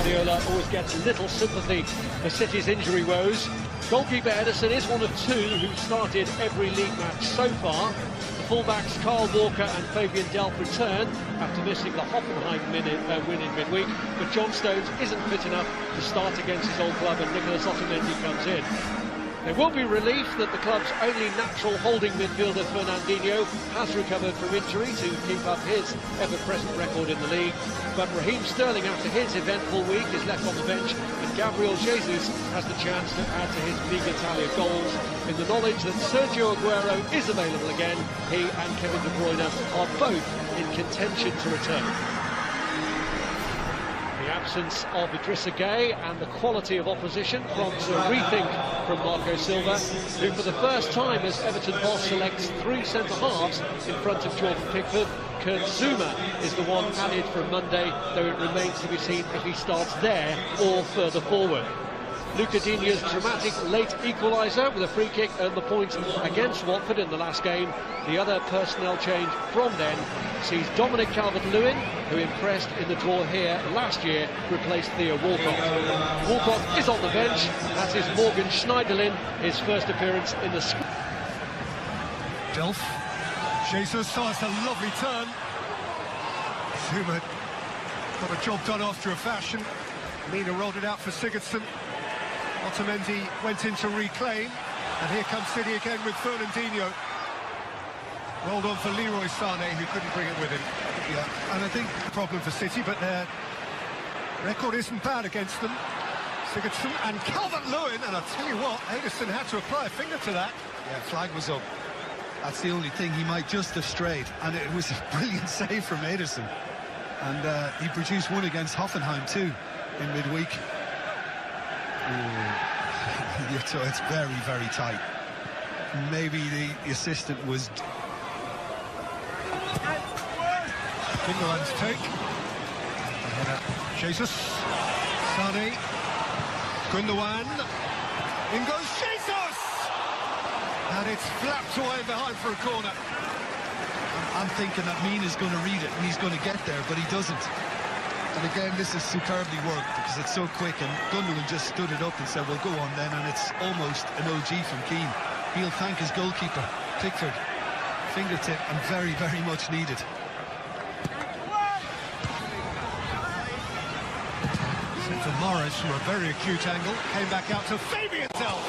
Guardiola always gets little sympathy for City's injury woes. Goalkeeper Ederson is one of two who've started every league match so far. The fullbacks Kyle Walker and Fabian Delph return after missing the Hoffenheim win in midweek, but John Stones isn't fit enough to start against his old club, and Nicolas Otamendi comes in. There will be relief that the club's only natural holding midfielder Fernandinho has recovered from injury to keep up his ever-present record in the league. But Raheem Sterling, after his eventful week, is left on the bench, and Gabriel Jesus has the chance to add to his meagre tally of goals. In the knowledge that Sergio Aguero is available again, he and Kevin De Bruyne are both in contention to return. The absence of Idrissa Gueye and the quality of opposition prompts a rethink from Marco Silva, who for the first time as Everton boss selects three centre-halves in front of Jordan Pickford. Kurt Zouma is the one added for Monday, though it remains to be seen if he starts there or further forward. Luca Digne's dramatic late equaliser with a free kick earned the point against Watford in the last game. The other personnel change from then sees Dominic Calvert-Lewin, who impressed in the draw here last year, replace Theo Walcott. Walcott is on the bench, as is Morgan Schneiderlin, his first appearance in the squad. Delph, Jesus, oh, it's a lovely turn. Zuma got a job done after a fashion. Mina rolled it out for Sigurdsson. Otamendi went in to reclaim, and here comes City again with Fernandinho. Rolled on for Leroy Sané, who couldn't bring it with him. Yeah, and I think the problem for City, but their record isn't bad against them. Sigurdsson and Calvert-Lewin, and I'll tell you what, Ederson had to apply a finger to that. Yeah, flag was up. That's the only thing. He might just have strayed, and it was a brilliant save from Ederson. And he produced one against Hoffenheim too in midweek. So it's very, very tight. Maybe the assistant was... Gundogan's take. Jesus. Sané. Gundogan. In goes Jesus! And it's flapped away behind for a corner. I'm thinking that Mina's going to read it and he's going to get there, but he doesn't. And again, this is superbly worked because it's so quick, and Gundogan just stood it up and said, well, go on then, and it's almost an OG from Keane. He'll thank his goalkeeper, Pickford. Fingertip, and very, very much needed. Sent to Morris from a very acute angle, came back out to Fabian Delph.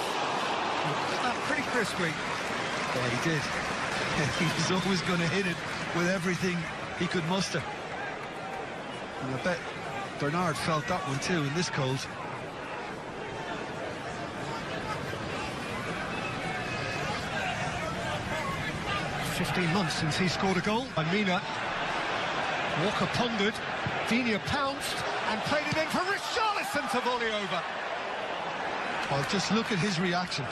That pretty crisply. Yeah, he did. He was always going to hit it with everything he could muster. And I bet Bernard felt that one too in this cold. 15 months since he scored a goal. And Mina. Walker pondered. Digne pounced and played it in for Richarlison to volley over. Well, just look at his reaction.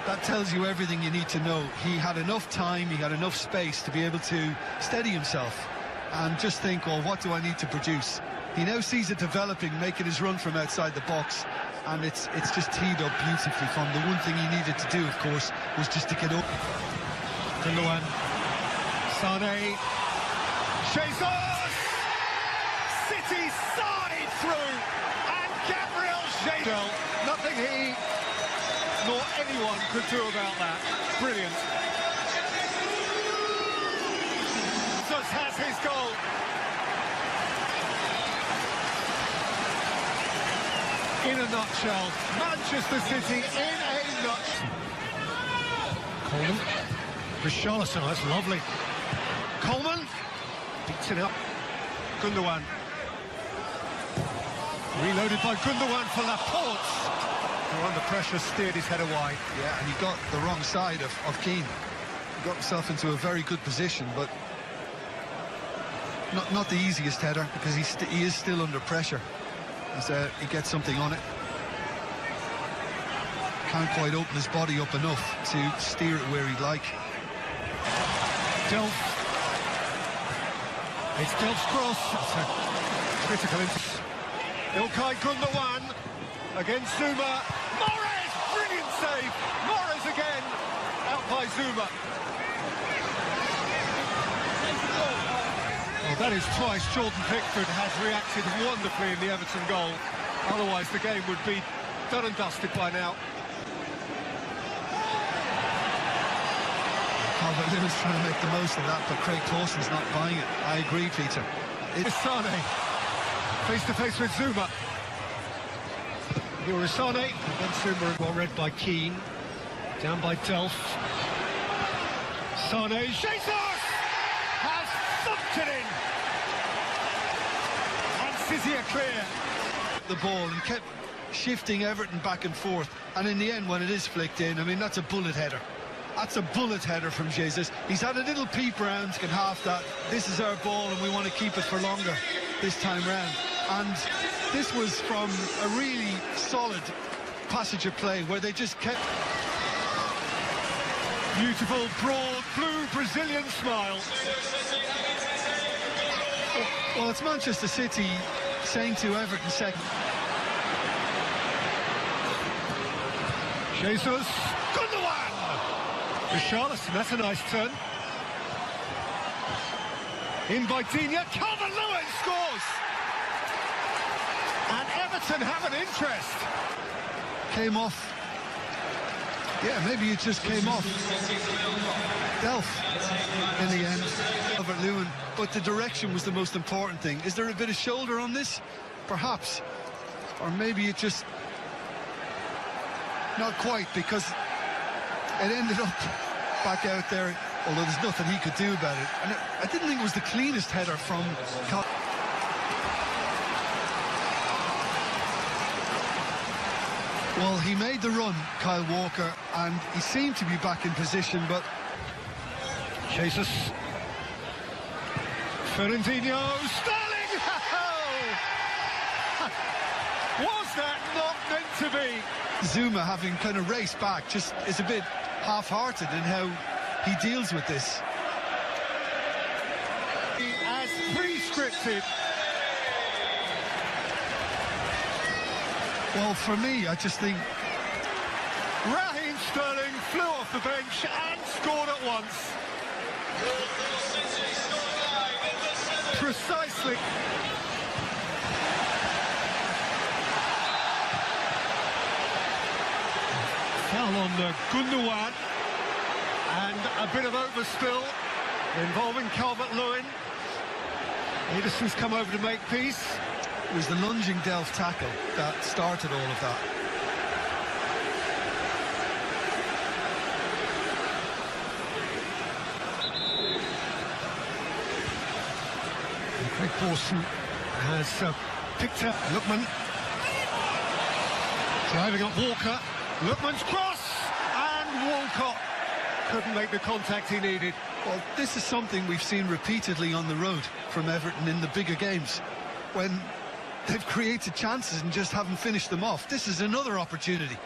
That tells you everything you need to know. He had enough time, he had enough space to be able to steady himself and just think, well, what do I need to produce? He now sees it developing, making his run from outside the box, and it's just teed up beautifully from the one thing he needed to do, of course, was just to get up. Gundogan, Sané, Jesus! City side through, and Gabriel Jesus. Nothing he nor anyone could do about that. Brilliant. Jesus has his goal. In a nutshell, Manchester City in a nutshell. Coleman, Richarlison, that's lovely. Coleman beats it up. Gundogan. Reloaded by Gundogan for Laporte. Who under pressure steered his header wide. Yeah, and he got the wrong side of Keane. He got himself into a very good position, but not the easiest header, because he is still under pressure as he gets something on it. Can't quite open his body up enough to steer it where he'd like. Delph. It's Delph's cross. It's a critical instance. İlkay Gundogan against Zouma. Morris! Brilliant save! Morris again! Out by Zouma. Well, That is twice Jordan Pickford has reacted wonderfully in the Everton goal. Otherwise the game would be done and dusted by now. Calvert-Lewin's trying to make the most of that, but Craig Clawson's not buying it. I agree, Peter. It's Sane, face to face with Zuma. Here is Sane, and then Zuma got read by Keane. Down by Delph. Sane, Jesus has thumped it in. And City are clear. The ball and kept shifting Everton back and forth, and in the end, when it is flicked in, I mean, that's a bullet header. That's a bullet header from Jesus. He's had a little peep round, can half that. This is our ball and we want to keep it for longer this time round. And this was from a really solid passage of play where they just kept... Beautiful, broad, blue Brazilian smile. Well, it's Manchester City saying to Everton second. Jesus, Gundogan! Richarlison, that's a nice turn. In by Digne, Calvert-Lewin scores! And Everton have an interest. Came off. Yeah, maybe it just came off. Delph in the end, Calvert-Lewin, but the direction was the most important thing. Is there a bit of shoulder on this? Perhaps. Or maybe it just... Not quite, because it ended up back out there, although there's nothing he could do about it. And I didn't think it was the cleanest header from Well, he made the run, Kyle Walker, and he seemed to be back in position, but... Jesus. Fernandinho, Sterling! Was that not meant to be? Zuma, having kind of raced back, just is a bit half-hearted in how he deals with this. As pre-scripted. Well, for me, I just think... Raheem Sterling flew off the bench and scored at once. Precisely. Foul on Gundogan. And a bit of overspill involving Calvert-Lewin. Ederson's come over to make peace. It was the lunging Delph tackle that started all of that. And Craig Clawson has picked up Lookman. Driving up Walker. Lookman's cross! And Walcott couldn't make the contact he needed. Well, this is something we've seen repeatedly on the road from Everton in the bigger games. When they've created chances and just haven't finished them off. This is another opportunity.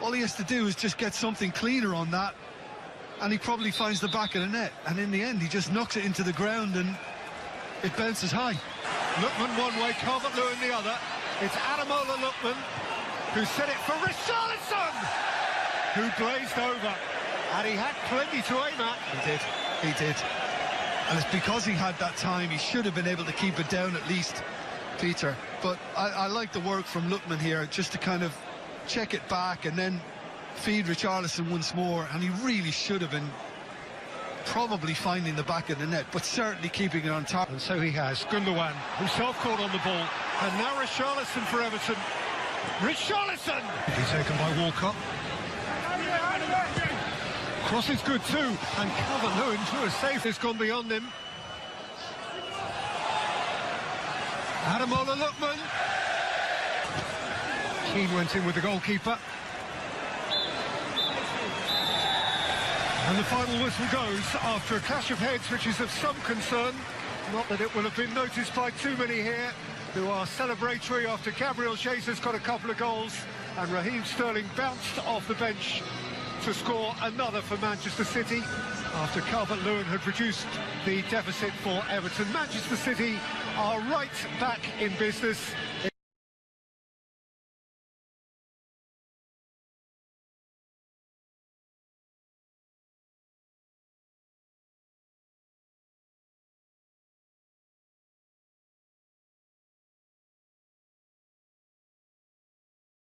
All he has to do is just get something cleaner on that, and he probably finds the back of the net. And in the end, he just knocks it into the ground and it bounces high. Lookman one way, Calvert-Lewin the other. It's Ademola Lookman who set it for Richarlison, who blazed over. And he had plenty to aim at. He did. And it's because he had that time, he should have been able to keep it down at least, Peter. But I like the work from Lookman here, just to kind of check it back and then feed Richarlison once more. And he really should have been probably finding the back of the net, but certainly keeping it on top. And so he has. Gundogan, himself caught on the ball. And now Richarlison for Everton. Richarlison! He's taken by Walcott. Cross is good too, and Calvert-Lewin to a save has gone beyond him. Ademola Lookman. Keane went in with the goalkeeper. And the final whistle goes after a clash of heads which is of some concern. Not that it will have been noticed by too many here who are celebratory after Gabriel Jesus got a couple of goals and Raheem Sterling bounced off the bench to score another for Manchester City after Calvert-Lewin had reduced the deficit for Everton. Manchester City are right back in business.